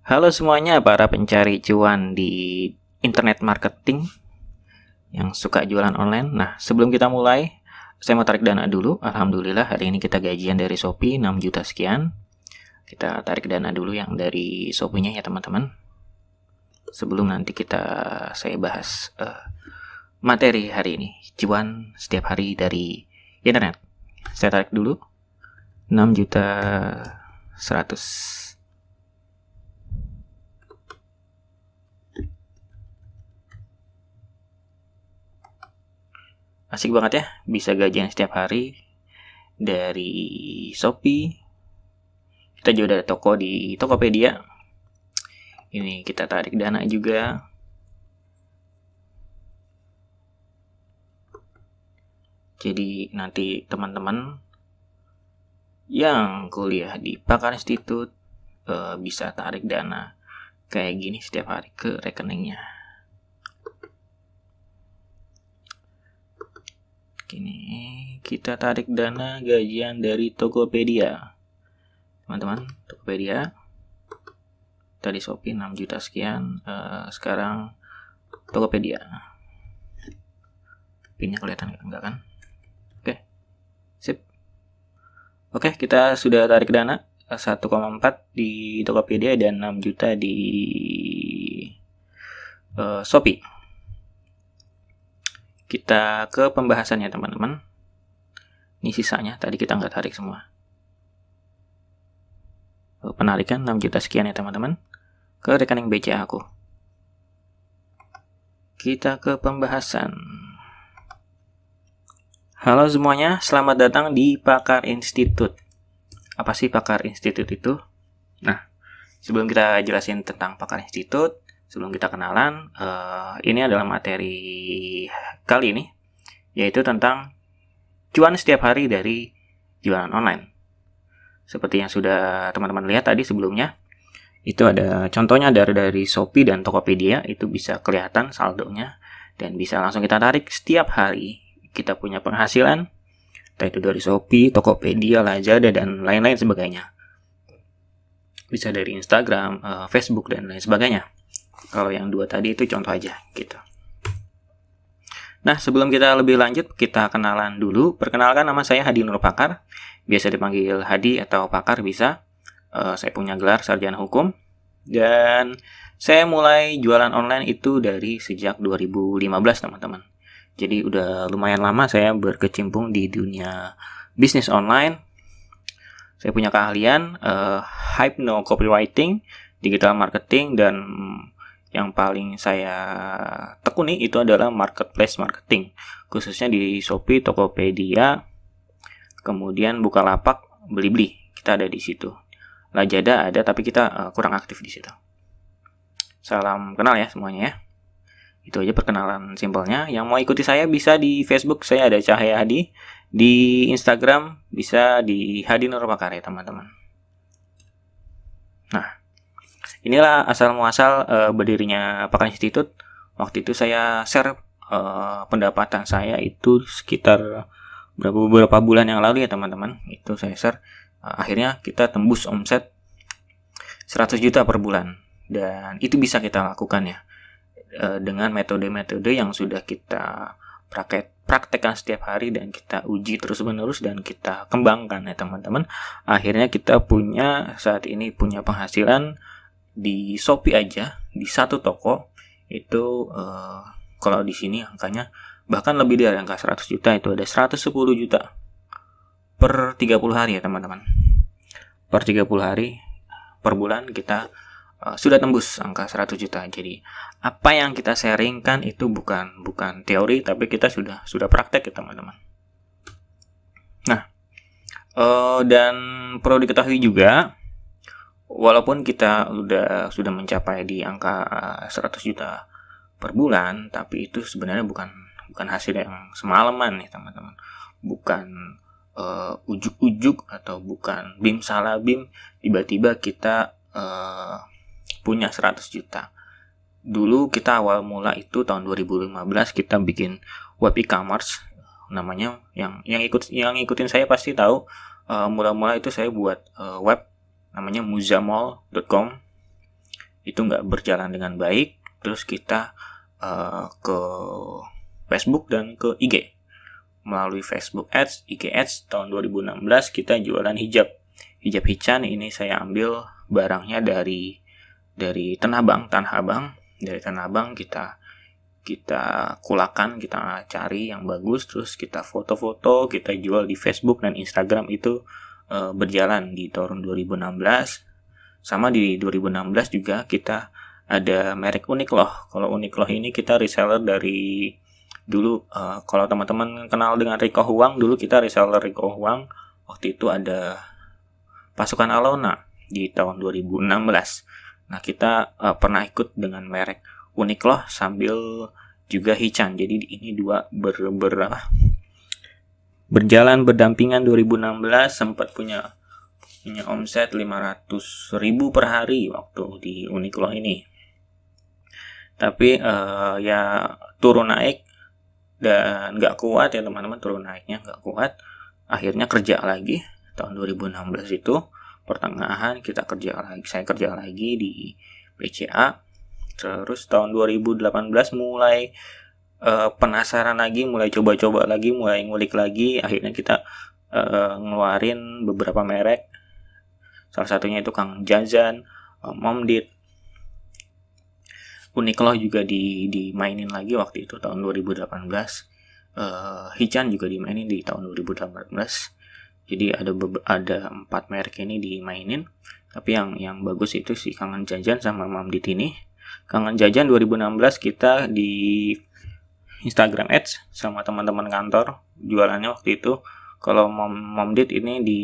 Halo semuanya para pencari cuan di internet marketing yang suka jualan online. Nah, sebelum kita mulai, saya mau tarik dana dulu. Alhamdulillah hari ini kita gajian dari Shopee 6 juta sekian. Kita tarik dana dulu yang dari Shopee-nya ya teman-teman. Sebelum nanti saya bahas materi hari ini, cuan setiap hari dari internet. Saya tarik dulu 6 juta 100. Asik banget ya, bisa gajian setiap hari dari Shopee. Kita juga ada toko di Tokopedia. Ini kita tarik dana juga. Jadi nanti teman-teman yang kuliah di Pakar Institute bisa tarik dana kayak gini setiap hari ke rekeningnya. Gini, kita tarik dana gajian dari Tokopedia. Teman-teman, Tokopedia tadi Shopee 6 juta sekian, sekarang Tokopedia. Pinnya kelihatan enggak kan? Oke. Sip. Oke, kita sudah tarik dana 1,4 di Tokopedia dan 6 juta di Shopee. Kita ke pembahasannya teman-teman. Ini sisanya, tadi kita nggak tarik semua. Penarikan 6 juta sekian ya teman-teman, ke rekening BCA aku. Kita ke pembahasan. Halo semuanya, selamat datang di Pakar Institute. Apa sih Pakar Institute itu? Nah, sebelum kita jelasin tentang Pakar Institute, sebelum kita kenalan, ini adalah materi kali ini, yaitu tentang cuan setiap hari dari jualan online. Seperti yang sudah teman-teman lihat tadi sebelumnya, itu ada contohnya dari Shopee dan Tokopedia, itu bisa kelihatan saldonya, dan bisa langsung kita tarik setiap hari. Kita punya penghasilan, entah itu dari Shopee, Tokopedia, Lazada, dan lain-lain sebagainya. Bisa dari Instagram, Facebook, dan lain sebagainya. Kalau yang dua tadi itu contoh aja gitu. Nah, sebelum kita lebih lanjut, kita kenalan dulu. Perkenalkan, nama saya Hadi Nur Pakar. Biasa dipanggil Hadi atau Pakar bisa. Saya punya gelar sarjana hukum. Dan saya mulai jualan online itu dari sejak 2015 teman-teman. Jadi udah lumayan lama saya berkecimpung di dunia bisnis online. Saya punya keahlian hypno copywriting, digital marketing, dan yang paling saya tekuni itu adalah marketplace marketing, khususnya di Shopee, Tokopedia, kemudian Bukalapak, Blibli. Kita ada di situ. Lazada ada, tapi kita kurang aktif di situ. Salam kenal ya semuanya ya. Itu aja perkenalan simpelnya. Yang mau ikuti saya bisa di Facebook, saya ada Cahaya Hadi. Di Instagram bisa di Hadi Nur Pakar ya teman-teman. Nah, inilah asal muasal berdirinya Pakar Institute. Waktu itu saya share pendapatan saya itu sekitar beberapa bulan yang lalu ya teman-teman. Itu saya share. Akhirnya kita tembus omset 100 juta per bulan. Dan itu bisa kita lakukan ya dengan metode-metode yang sudah kita praktekkan setiap hari dan kita uji terus-menerus dan kita kembangkan ya teman-teman. Akhirnya kita saat ini punya penghasilan di Shopee aja di satu toko itu kalau di sini angkanya bahkan lebih dari angka 100 juta, itu ada 110 juta per 30 hari ya teman-teman. Per 30 hari per bulan kita sudah tembus angka 100 juta. Jadi apa yang kita sharingkan itu bukan teori, tapi kita sudah praktek ya teman-teman. Nah, dan perlu diketahui juga, walaupun kita sudah mencapai di angka 100 juta per bulan, tapi itu sebenarnya bukan hasil yang semalaman nih teman-teman. Bukan ujuk-ujuk atau bukan bim salah bim tiba-tiba kita punya 100 juta. Dulu kita awal mula itu tahun 2015 kita bikin web e-commerce namanya, yang ikutin saya pasti tahu. Mula-mula itu saya buat web namanya muzamall.com. itu nggak berjalan dengan baik, terus kita ke Facebook dan ke IG. Melalui Facebook Ads, IG Ads tahun 2016 kita jualan hijab Hican. Ini saya ambil barangnya dari Tanah Abang. Dari Tanah Abang kita kulakan, kita cari yang bagus, terus kita foto-foto, kita jual di Facebook dan Instagram. Itu berjalan di tahun 2016. Sama di 2016 juga kita ada merek Uniqlo. Kalau Uniqlo ini kita reseller dari dulu, kalau teman-teman kenal dengan Rico Huang, dulu kita reseller Rico Huang. Waktu itu ada pasukan Alona di tahun 2016. Nah, kita pernah ikut dengan merek Uniqlo sambil juga Hican. Jadi ini dua berjalan berdampingan. 2016 sempat punya omset 500.000 per hari waktu di Uniqlo ini. Tapi ya turun naik dan nggak kuat ya teman-teman, turun naiknya nggak kuat. Akhirnya kerja lagi tahun 2016 itu pertengahan saya kerja lagi di BCA. Terus tahun 2018 mulai penasaran lagi, mulai coba-coba lagi, mulai ngulik lagi. Akhirnya kita ngeluarin beberapa merek. Salah satunya itu Kang Jazan, Momdit. Uniqlo juga dimainin lagi waktu itu tahun 2018. Hican juga dimainin di tahun 2018. Jadi ada 4 merek ini dimainin. Tapi yang bagus itu si Kang Jajan sama Momdit ini. Kang Jajan 2016 kita di Instagram Ads sama teman-teman kantor jualannya waktu itu. Kalau Momdit ini di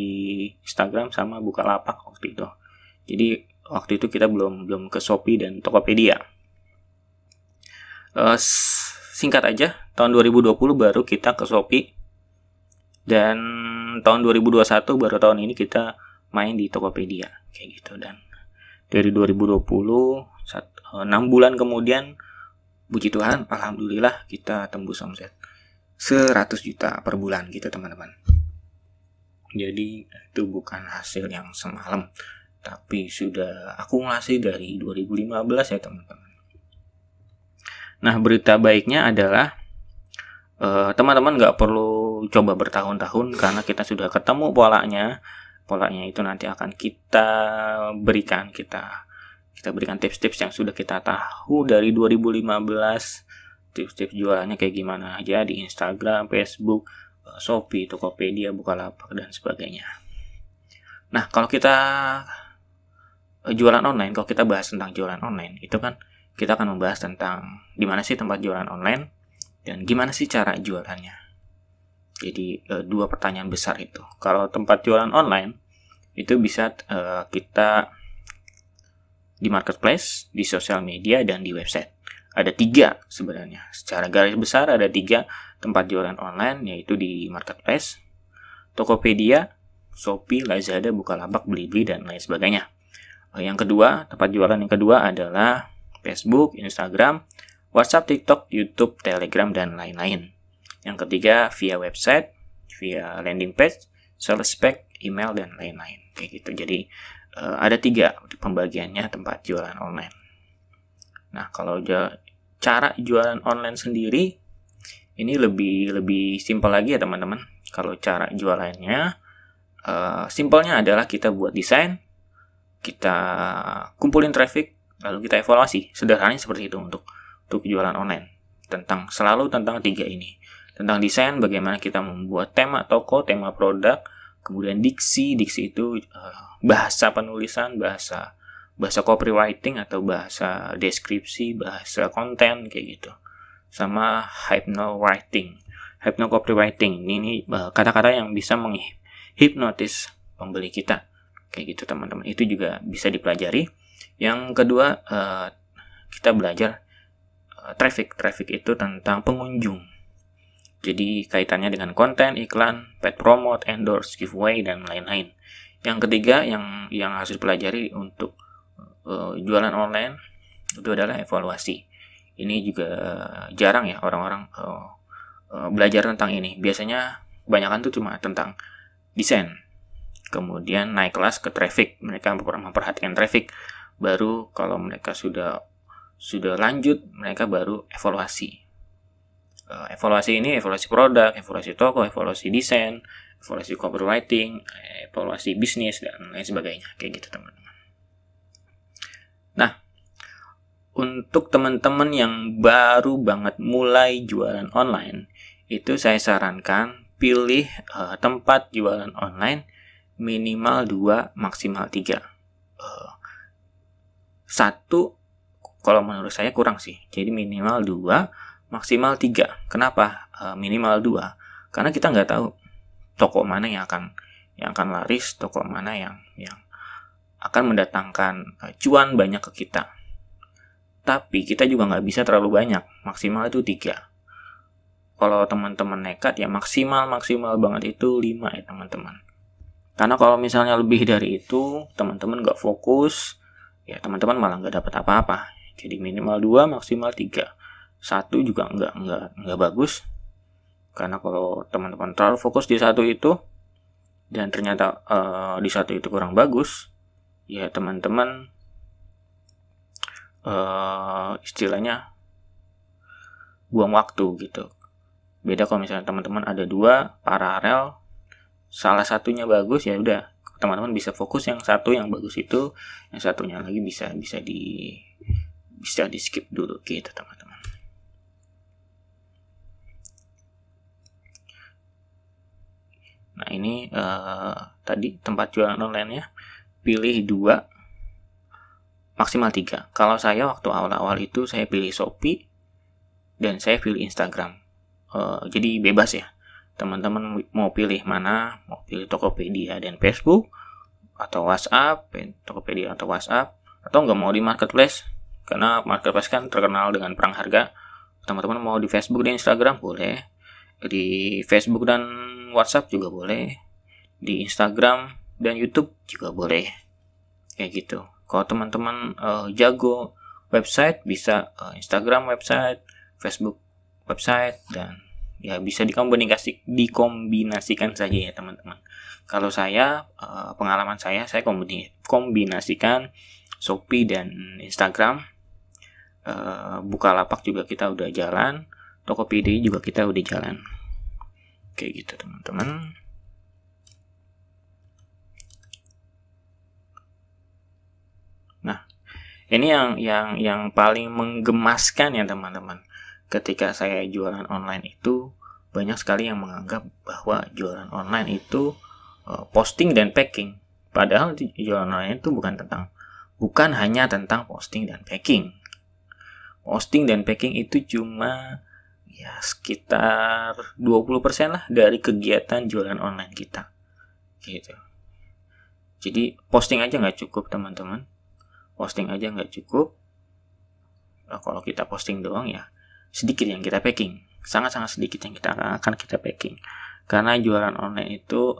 Instagram sama Bukalapak waktu itu. Jadi waktu itu kita belum ke Shopee dan Tokopedia. Singkat aja, tahun 2020 baru kita ke Shopee. Dan tahun 2021 baru tahun ini kita main di Tokopedia kayak gitu. Dan dari 2020 6 bulan kemudian, puji Tuhan, alhamdulillah kita tembus omset 100 juta per bulan gitu teman-teman. Jadi itu bukan hasil yang semalam, tapi sudah akumulasi dari 2015 ya teman-teman. Nah, berita baiknya adalah teman-teman nggak perlu coba bertahun-tahun karena kita sudah ketemu polanya. Polanya itu nanti akan kita berikan tips-tips yang sudah kita tahu dari 2015. Tips-tips jualannya kayak gimana aja di Instagram, Facebook, Shopee, Tokopedia, Bukalapak, dan sebagainya. Nah, kalau kita jualan online, kalau kita bahas tentang jualan online, itu kan kita akan membahas tentang di mana sih tempat jualan online dan gimana sih cara jualannya. Jadi 2 pertanyaan besar itu. Kalau tempat jualan online itu bisa kita di marketplace, di sosial media, dan di website. Ada 3 sebenarnya. Secara garis besar ada 3 tempat jualan online, yaitu di marketplace, Tokopedia, Shopee, Lazada, Bukalapak, Blibli, dan lain sebagainya. Yang kedua, tempat jualan yang kedua adalah Facebook, Instagram, WhatsApp, TikTok, YouTube, Telegram, dan lain-lain. Yang ketiga, via website, via landing page, sales pack, email, dan lain-lain. Kayak gitu. Jadi ada 3 pembagiannya tempat jualan online. Nah, kalau cara jualan online sendiri ini lebih simpel lagi ya teman-teman. Kalau cara jualannya simpelnya adalah kita buat desain, kita kumpulin traffic, lalu kita evaluasi. Sederhananya seperti itu untuk jualan online. Selalu tentang 3 ini. Tentang desain, bagaimana kita membuat tema toko, tema produk, kemudian diksi itu bahasa penulisan, bahasa copywriting atau bahasa deskripsi, bahasa konten kayak gitu. Sama hypnowriting. Hypnocopywriting ini kata-kata yang bisa menghipnotis pembeli kita. Kayak gitu teman-teman. Itu juga bisa dipelajari. Yang kedua, kita belajar traffic. Traffic itu tentang pengunjung. Jadi kaitannya dengan konten, iklan, paid promote, endorse, giveaway, dan lain-lain. Yang ketiga yang harus dipelajari untuk jualan online itu adalah evaluasi. Ini juga jarang ya orang-orang belajar tentang ini. Biasanya kebanyakan tuh cuma tentang desain. Kemudian naik kelas ke traffic. Mereka memperhatikan traffic. Baru kalau mereka sudah lanjut, mereka baru evaluasi. Evaluasi ini evaluasi produk, evaluasi toko, evaluasi desain, evaluasi copywriting, evaluasi bisnis, dan lain sebagainya. Kayak gitu teman-teman. Nah, untuk teman-teman yang baru banget mulai jualan online, itu saya sarankan pilih tempat jualan online minimal 2, maksimal 3. 1 kalau menurut saya kurang sih. Jadi minimal 2, maksimal 3. Kenapa minimal 2? Karena kita nggak tahu toko mana yang akan laris, toko mana yang akan mendatangkan cuan banyak ke kita. Tapi kita juga nggak bisa terlalu banyak. Maksimal itu 3. Kalau teman-teman nekat ya maksimal banget itu 5 ya teman-teman. Karena kalau misalnya lebih dari itu, teman-teman nggak fokus, ya teman-teman malah nggak dapat apa-apa. Jadi minimal 2, maksimal 3. 1 juga nggak bagus. Karena kalau teman-teman terlalu fokus di 1 itu, dan ternyata di 1 itu kurang bagus, ya teman-teman istilahnya buang waktu gitu. Beda kalau misalnya teman-teman ada 2 paralel, salah satunya bagus, ya udah teman-teman bisa fokus yang 1 yang bagus itu, yang satunya lagi bisa di skip dulu gitu teman-teman. Nah ini tadi tempat jualan online ya, pilih 2, maksimal 3. Kalau saya waktu awal-awal itu saya pilih Shopee dan saya pilih Instagram. Jadi bebas ya, teman-teman mau pilih mana, mau pilih Tokopedia dan Facebook, atau WhatsApp, Tokopedia atau WhatsApp, atau nggak mau di marketplace, karena marketplace kan terkenal dengan perang harga. Teman-teman mau di Facebook dan Instagram boleh, di Facebook dan WhatsApp juga boleh, di Instagram dan YouTube juga boleh, kayak gitu. Kalau teman-teman jago website, bisa Instagram website, Facebook website, dan ya bisa dikombinasikan saja ya teman-teman. Kalau saya, pengalaman saya kombinasikan Shopee dan Instagram. Bukalapak juga kita udah jalan, Tokopedia juga kita udah jalan. Kayak gitu teman-teman. Nah, ini yang paling menggemaskan ya teman-teman. Ketika saya jualan online itu, banyak sekali yang menganggap bahwa jualan online itu posting dan packing. Padahal jualan online itu bukan hanya tentang posting dan packing. Posting dan packing itu cuma ya sekitar 20% lah dari kegiatan jualan online kita. Gitu. Jadi posting aja nggak cukup teman-teman. Posting aja nggak cukup. Nah, kalau kita posting doang ya sedikit yang kita packing, sangat-sangat sedikit yang akan kita packing. Karena jualan online itu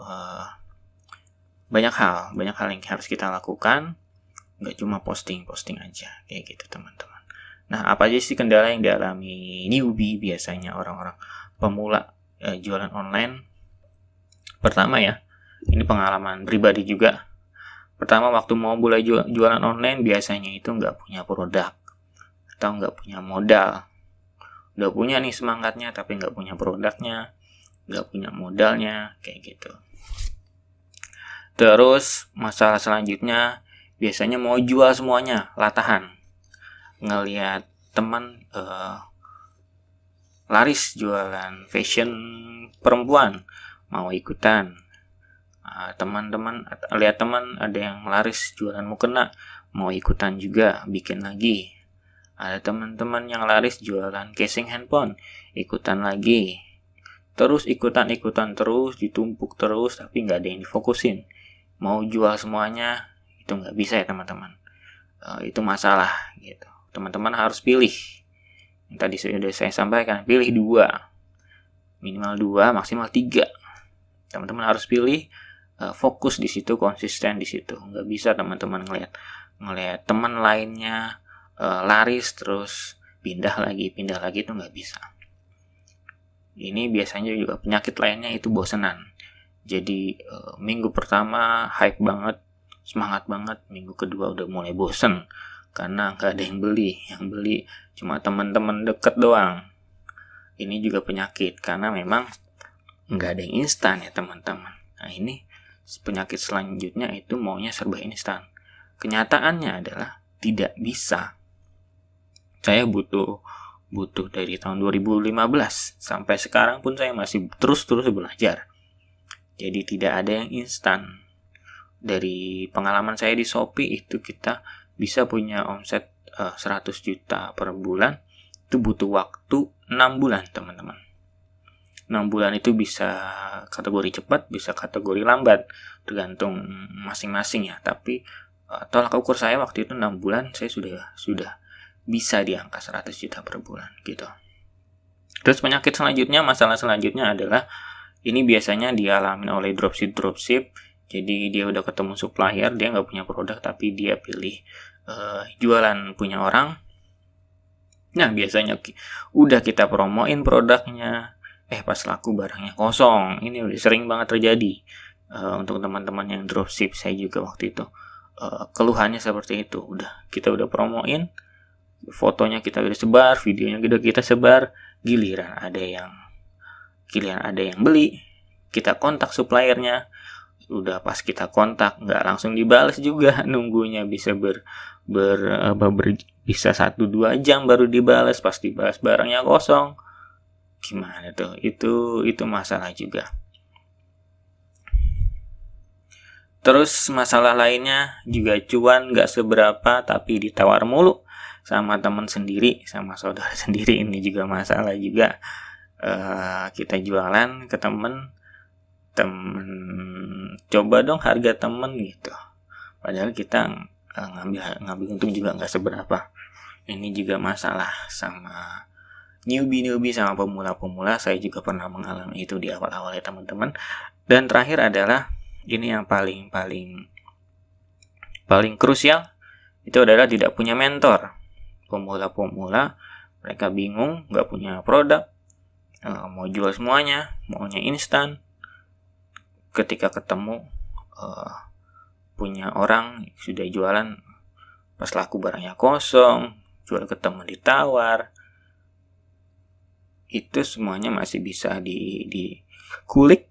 banyak hal yang harus kita lakukan, nggak cuma posting aja, kayak gitu teman-teman. Nah, apa aja sih kendala yang dialami newbie biasanya, orang-orang pemula jualan online? Pertama ya, ini pengalaman pribadi juga. Pertama, waktu mau mulai jualan online biasanya itu nggak punya produk atau nggak punya modal. Udah punya nih semangatnya tapi nggak punya produknya, nggak punya modalnya, kayak gitu. Terus masalah selanjutnya biasanya mau jual semuanya, latahan. Ngelihat teman laris jualan fashion perempuan, mau ikutan. Teman-teman lihat teman ada yang laris jualan mukena, mau ikutan juga, bikin lagi. Ada teman-teman yang laris jualan casing handphone, ikutan lagi. Terus ikutan terus, ditumpuk terus, tapi nggak ada yang difokusin. Mau jual semuanya, itu nggak bisa ya teman-teman. Itu masalah gitu. Teman-teman harus pilih. Yang tadi sudah saya sampaikan, pilih 2. Minimal 2, maksimal 3. Teman-teman harus pilih, fokus di situ, konsisten di situ. Nggak bisa teman-teman ngelihat teman lainnya laris terus pindah lagi itu nggak bisa. Ini biasanya juga penyakit lainnya itu bosenan. Jadi minggu pertama hype banget, semangat banget, minggu kedua udah mulai bosen karena nggak ada yang beli cuma teman-teman deket doang. Ini juga penyakit karena memang nggak ada yang instan ya teman-teman. Nah ini penyakit selanjutnya itu maunya serba instan. Kenyataannya adalah tidak bisa. Saya butuh dari tahun 2015 sampai sekarang pun saya masih terus belajar. Jadi tidak ada yang instan. Dari pengalaman saya di Shopee itu kita bisa punya omset 100 juta per bulan, itu butuh waktu 6 bulan teman-teman. 6 bulan itu bisa kategori cepat, bisa kategori lambat, tergantung masing-masing ya. Tapi tolak ukur saya waktu itu 6 bulan saya sudah bisa di angka 100 juta per bulan gitu. Terus masalah selanjutnya adalah ini biasanya dialami oleh dropship. Jadi dia udah ketemu supplier, dia nggak punya produk tapi dia pilih jualan punya orang. Nah biasanya udah kita promoin produknya, pas laku barangnya kosong. Ini udah sering banget terjadi untuk teman-teman yang dropship. Saya juga waktu itu keluhannya seperti itu. Kita udah promoin, fotonya kita udah sebar, videonya udah kita sebar, giliran ada yang beli, kita kontak suppliernya. Udah pas kita kontak nggak langsung dibales juga, nunggunya bisa bisa 1-2 jam baru dibales. Pas dibales barangnya kosong, gimana tuh? Itu masalah juga. Terus masalah lainnya juga cuan nggak seberapa tapi ditawar mulu sama teman sendiri, sama saudara sendiri. Ini juga masalah juga. Kita jualan ke temen, coba dong harga temen gitu, padahal kita ngambil untung juga nggak seberapa. Ini juga masalah sama newbie sama pemula. Saya juga pernah mengalami itu di awal-awal ya teman-teman. Dan terakhir adalah ini yang paling krusial, itu adalah tidak punya mentor. Pemula mereka bingung, nggak punya produk, mau jual semuanya, maunya instan. Ketika ketemu punya orang sudah jualan, pas laku barangnya kosong, jual ke teman ditawar. Itu semuanya masih bisa dikulik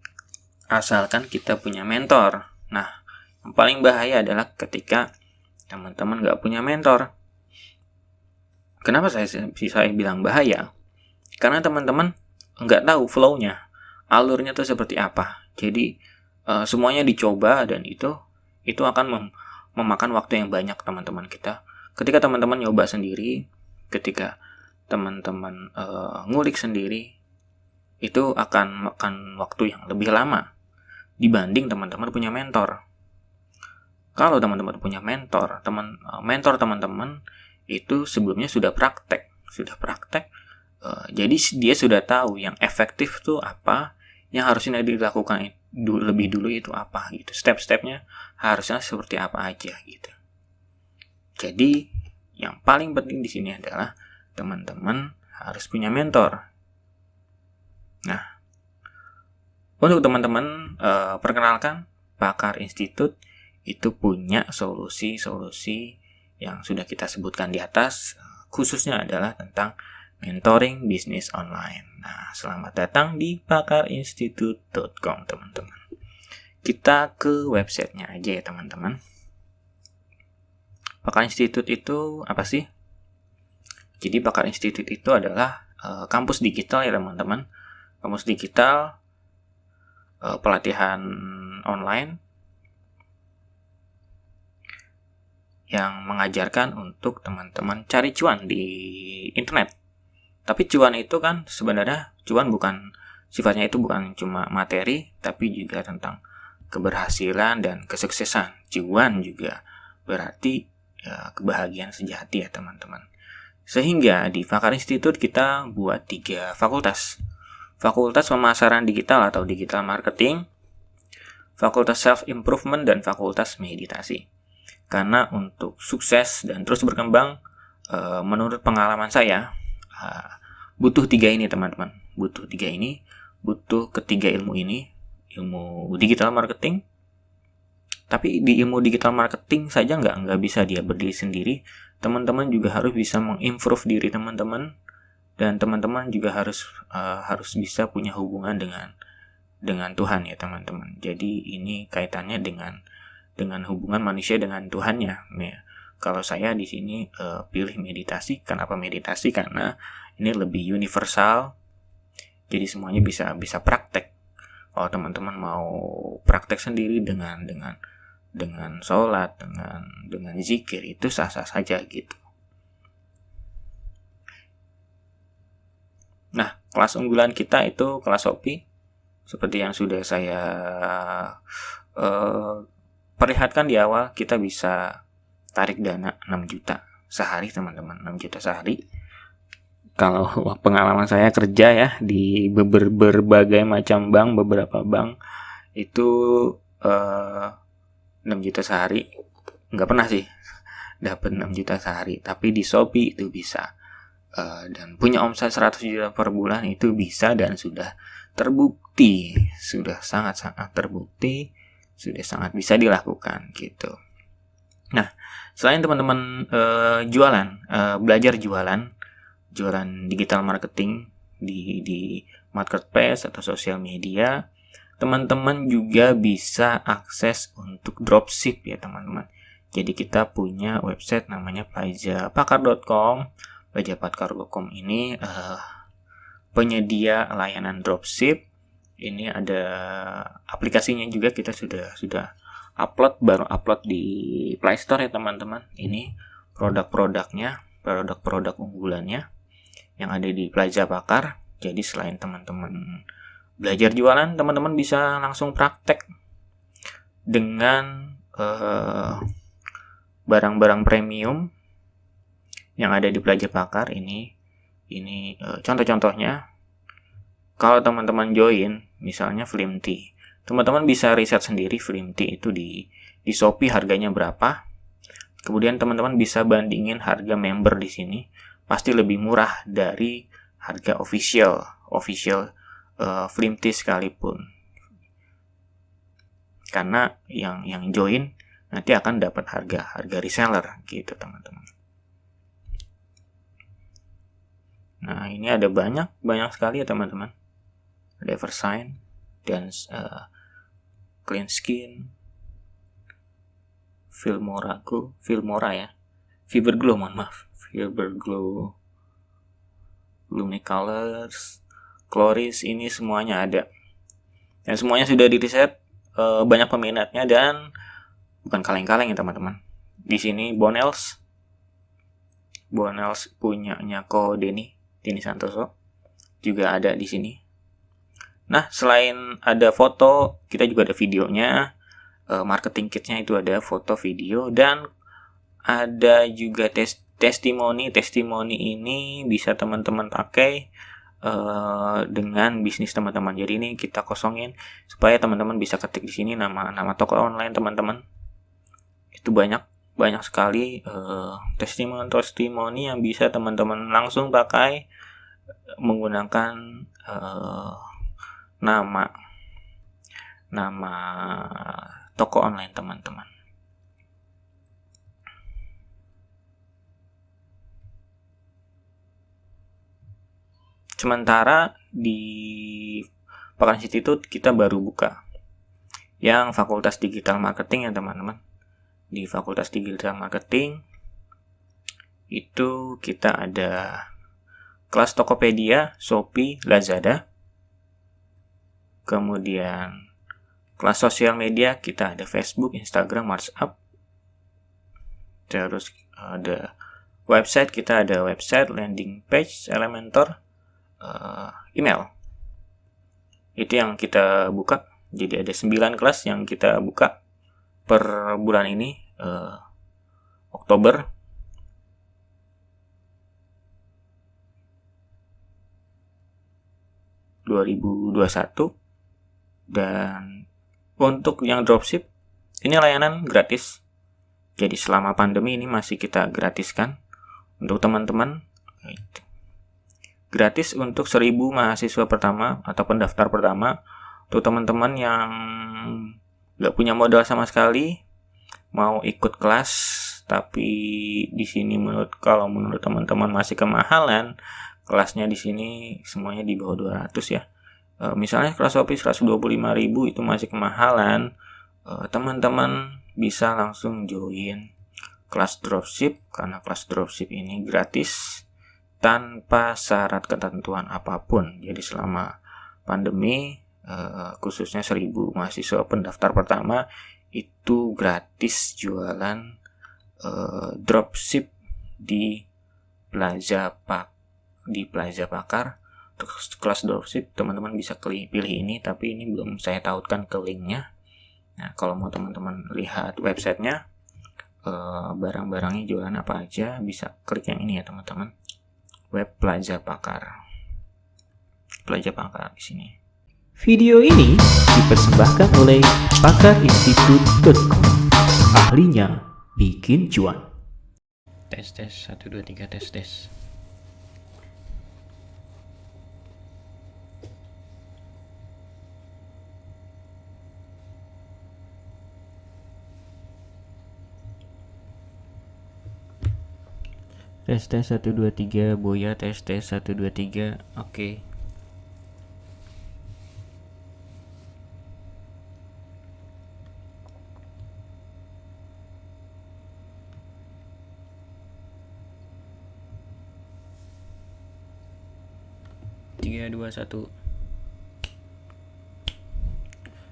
asalkan kita punya mentor. Nah, yang paling bahaya adalah ketika teman-teman nggak punya mentor. Kenapa saya bilang bahaya? Karena teman-teman nggak tahu flow-nya, alurnya tuh seperti apa. Jadi semuanya dicoba dan itu akan memakan waktu yang banyak teman-teman kita. Ketika teman-teman nyoba sendiri, ketika teman-teman ngulik sendiri, itu akan makan waktu yang lebih lama dibanding teman-teman punya mentor. Kalau teman-teman punya mentor teman-teman itu sebelumnya sudah praktek. Jadi dia sudah tahu yang efektif tuh apa, yang harusnya dilakukan lebih dulu itu apa gitu. Step-stepnya harusnya seperti apa aja gitu. Jadi yang paling penting di sini adalah teman-teman harus punya mentor. Nah, untuk teman-teman perkenalkan, Pakar Institute itu punya solusi-solusi yang sudah kita sebutkan di atas, khususnya adalah tentang mentoring bisnis online. Nah, selamat datang di pakarinstitute.com teman-teman. Kita ke websitenya aja ya teman-teman. Pakar Institute itu apa sih? Jadi Pakar Institute itu adalah kampus digital ya teman-teman. Kampus digital, pelatihan online yang mengajarkan untuk teman-teman cari cuan di internet. Tapi cuan itu kan sebenarnya sifatnya itu bukan cuma materi, tapi juga tentang keberhasilan dan kesuksesan. Cuan juga berarti kebahagiaan sejati ya teman-teman. Sehingga di Pakar Institute kita buat 3 fakultas. Fakultas Pemasaran Digital atau Digital Marketing, Fakultas Self Improvement, dan Fakultas Meditasi. Karena untuk sukses dan terus berkembang, menurut pengalaman saya, butuh 3 ini teman-teman. Butuh ketiga ilmu ini. Ilmu digital marketing, Tapi di ilmu digital marketing saja nggak bisa dia berdiri sendiri. Teman-teman juga harus bisa mengimprove diri teman-teman, dan teman-teman juga harus bisa punya hubungan dengan Tuhan ya teman-teman. Jadi ini kaitannya dengan hubungan manusia dengan Tuhannya. Ya. Kalau saya di sini pilih meditasi. Kenapa meditasi? Karena ini lebih universal. Jadi semuanya bisa praktek. Kalau teman-teman mau praktek sendiri dengan sholat, dengan zikir, itu sah-sah saja gitu. Nah, kelas unggulan kita itu kelas Shopee. Seperti yang sudah saya perlihatkan di awal, kita bisa tarik dana 6 juta sehari teman-teman, 6 juta sehari. Kalau pengalaman saya kerja ya di berbagai macam bank, beberapa bank itu 6 juta sehari nggak pernah sih dapat 6 juta sehari, tapi di Shopee itu bisa. Dan punya omset 100 juta per bulan itu bisa, dan sudah terbukti, sudah sangat-sangat terbukti, sudah sangat bisa dilakukan gitu. Nah, selain teman-teman belajar jualan digital marketing di marketplace atau sosial media, teman-teman juga bisa akses untuk dropship ya teman-teman. Jadi kita punya website namanya plajapakar.com. Plajapakar.com ini penyedia layanan dropship. Ini ada aplikasinya juga, kita sudah baru upload di Play Store ya teman-teman. Ini produk unggulannya yang ada di Plajapakar. Jadi selain teman-teman belajar jualan, teman-teman bisa langsung praktek dengan barang-barang premium yang ada di Plajapakar. Ini contoh-contohnya. Kalau teman-teman join misalnya Flimty, teman-teman bisa riset sendiri Flimty itu di Shopee harganya berapa. Kemudian teman-teman bisa bandingin harga member di sini, pasti lebih murah dari harga official Flimty sekalipun. Karena yang join nanti akan dapat harga reseller gitu teman-teman. Nah, ini ada banyak sekali ya teman-teman. Ada Eversign dan Clean Skin, Filmora ya. Fiberglow, Lume Colors, Chloris, ini semuanya ada. Dan semuanya sudah diriset, banyak peminatnya, dan bukan kaleng-kaleng ya teman-teman. Di sini Bonels punyanya Ko Denny Santoso juga ada di sini. Nah, selain ada foto, kita juga ada videonya. Marketing kitnya itu ada foto, video, dan ada juga testimoni. Testimoni ini bisa teman-teman pakai dengan bisnis teman-teman. Jadi ini kita kosongin supaya teman-teman bisa ketik di sini nama toko online teman-teman. Itu banyak sekali testimoni yang bisa teman-teman langsung pakai menggunakan nama toko online teman-teman. Sementara di Pakar Institute kita baru buka yang Fakultas Digital Marketing ya teman-teman. Di Fakultas Digital Marketing itu kita ada kelas Tokopedia, Shopee, Lazada. Kemudian kelas sosial media kita ada Facebook, Instagram, WhatsApp. Terus ada website, kita ada website, landing page, Elementor, email. Itu yang kita buka. Jadi ada 9 kelas yang kita buka per bulan ini, Oktober. (2021). Dan untuk yang dropship, ini layanan gratis. Jadi selama pandemi ini masih kita gratiskan untuk teman-teman. Gratis untuk 1000 mahasiswa pertama atau pendaftar pertama. Untuk teman-teman yang nggak punya modal sama sekali, mau ikut kelas, tapi di sini kalau menurut teman-teman masih kemahalan, kelasnya di sini semuanya di bawah 200 ya. Misalnya kelas Shopee 125.000 itu masih kemahalan, teman-teman bisa langsung join kelas dropship, karena kelas dropship ini gratis tanpa syarat ketentuan apapun. Jadi selama pandemi, khususnya 1.000 mahasiswa pendaftar pertama itu gratis jualan dropship di Plaza Pakar. Untuk kelas dropship teman-teman bisa pilih ini, tapi ini belum saya tautkan ke linknya. Nah, kalau mau teman-teman lihat websitenya, barang-barangnya jualan apa aja, bisa klik yang ini ya teman-teman, web Plaza Pakar di sini. Video ini dipersembahkan oleh pakarinstitute.com. Ahlinya bikin cuan. Tes 1 2 3 tes. Tes 1 2 3 Boya tes 1 2 3. Oke. Tiga, 2, 1.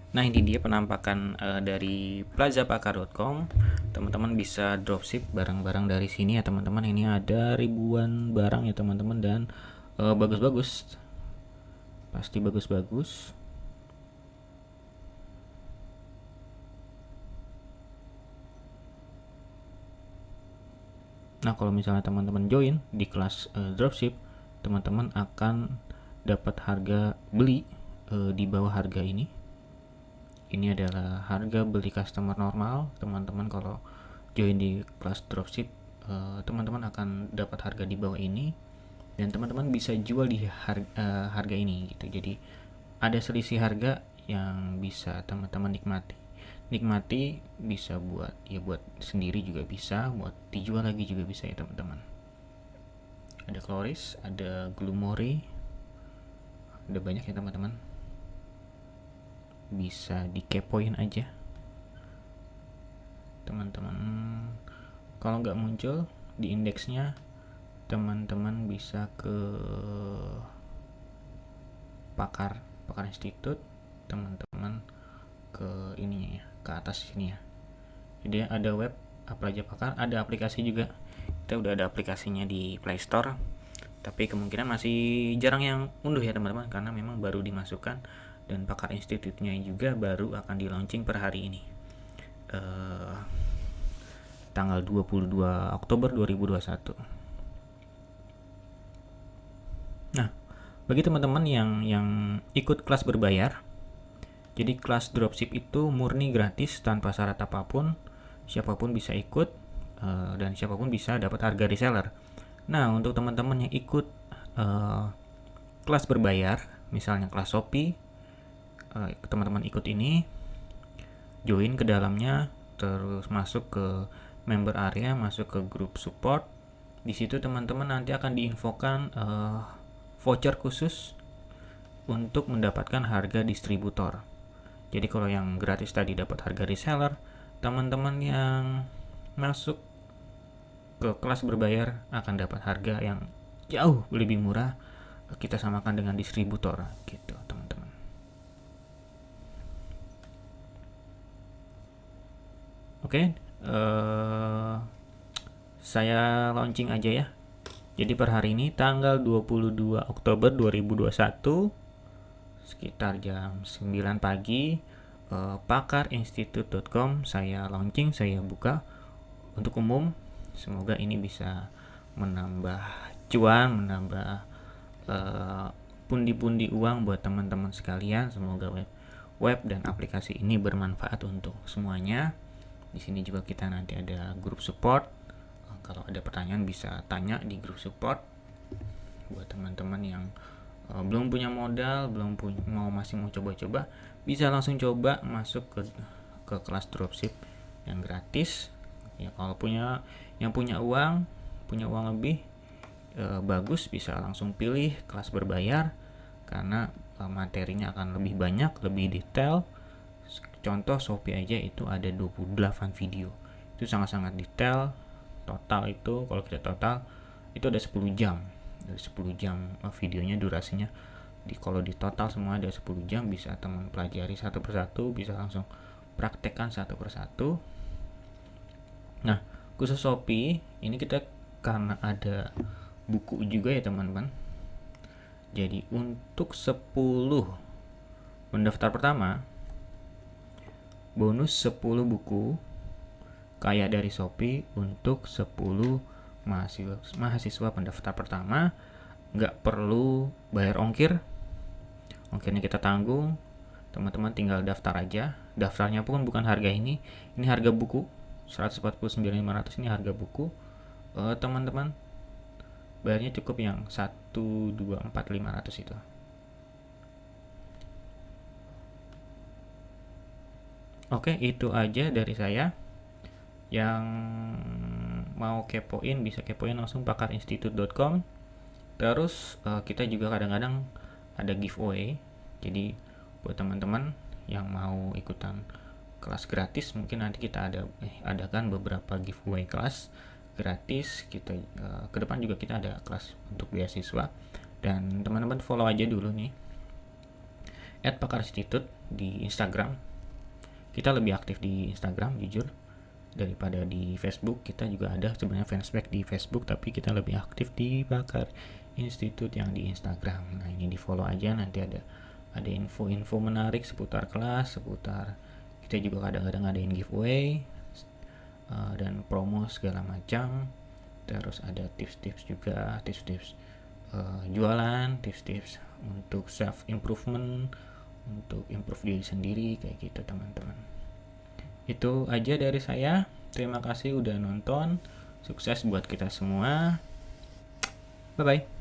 Nah, ini dia penampakan dari plazapakar.com. Teman-teman bisa dropship barang-barang dari sini ya teman-teman. Ini ada ribuan barang ya teman-teman, dan bagus-bagus. Pasti bagus-bagus. Nah, kalau misalnya teman-teman join di kelas dropship, teman-teman akan dapat harga beli di bawah harga ini. Ini adalah harga beli customer normal. Teman-teman kalau join di kelas dropship, teman-teman akan dapat harga di bawah ini, dan teman-teman bisa jual di harga ini gitu. Jadi ada selisih harga yang bisa teman-teman nikmati, bisa buat sendiri juga bisa, buat dijual lagi juga bisa ya teman-teman. Ada Cloris, ada Glumori, ada banyak ya teman-teman. Bisa dikepoin aja teman-teman. Kalau nggak muncul di indeksnya, teman-teman bisa ke Pakar Institute, teman-teman ke ininya ya, ke atas sini ya. Jadi ada web Plaza Pakar, ada aplikasi juga. Kita udah ada aplikasinya di Play Store, tapi kemungkinan masih jarang yang unduh ya teman-teman, karena memang baru dimasukkan, dan Pakar Institute-nya juga baru akan di launching per hari ini, tanggal 22 Oktober 2021. Nah, bagi teman-teman yang ikut kelas berbayar, jadi kelas dropship itu murni gratis tanpa syarat apapun, siapapun bisa ikut, dan siapapun bisa dapat harga reseller. Nah, untuk teman-teman yang ikut kelas berbayar, misalnya kelas Shopee, teman-teman ikut ini, join ke dalamnya, terus masuk ke member area, masuk ke grup support. Di situ teman-teman nanti akan diinfokan voucher khusus untuk mendapatkan harga distributor. Jadi kalau yang gratis tadi dapat harga reseller, teman-teman yang masuk ke kelas berbayar akan dapat harga yang jauh lebih murah, kita samakan dengan distributor gitu teman-teman. Oke, saya launching aja ya. Jadi per hari ini tanggal 22 Oktober 2021 sekitar jam 9 pagi, pakarinstitute.com saya launching, saya buka untuk umum. Semoga ini bisa menambah cuan, menambah pundi-pundi uang buat teman-teman sekalian. Semoga web dan aplikasi ini bermanfaat untuk semuanya. Di sini juga kita nanti ada grup support. Kalau ada pertanyaan bisa tanya di grup support. Buat teman-teman yang belum punya modal, masih mau coba-coba, bisa langsung coba masuk ke ke kelas dropship yang gratis. Ya kalau yang punya uang lebih bagus, bisa langsung pilih kelas berbayar karena materinya akan lebih banyak, lebih detail. Contoh Shopee aja itu ada 28 video. Itu sangat-sangat detail. Total itu kalau kita total itu ada 10 jam. Dari 10 jam videonya durasinya kalau di total semua ada 10 jam, bisa teman pelajari satu persatu, bisa langsung praktekkan satu persatu. Nah, khusus Shopee ini kita karena ada buku juga ya teman-teman. Jadi untuk 10 pendaftar pertama bonus 10 buku kayak dari Shopee untuk 10 mahasiswa pendaftar pertama. Nggak perlu bayar ongkirnya kita tanggung, teman-teman tinggal daftar aja. Daftarnya pun bukan harga ini harga buku 149.500, ini harga buku. Teman-teman bayarnya cukup yang 124.500 itu. Oke, itu aja dari saya. Yang mau kepoin bisa kepoin langsung pakarinstitute.com. Terus kita juga kadang-kadang ada giveaway. Jadi buat teman-teman yang mau ikutan kelas gratis, mungkin nanti kita adakan beberapa giveaway kelas gratis. Kita ke depan juga kita ada kelas untuk beasiswa, dan teman-teman follow aja dulu nih @pakarinstitute di Instagram. Kita lebih aktif di Instagram jujur daripada di Facebook. Kita juga ada sebenarnya fanspage di Facebook, tapi kita lebih aktif di Pakar Institute yang di Instagram. Nah, ini di follow aja, nanti ada info-info menarik seputar kelas, seputar kita juga kadang-kadang ngadain giveaway dan promo segala macam. Terus ada tips-tips juga, tips-tips jualan, tips-tips untuk self improvement, untuk improve diri sendiri kayak gitu teman-teman. Itu aja dari saya. Terima kasih udah nonton. Sukses buat kita semua. Bye bye.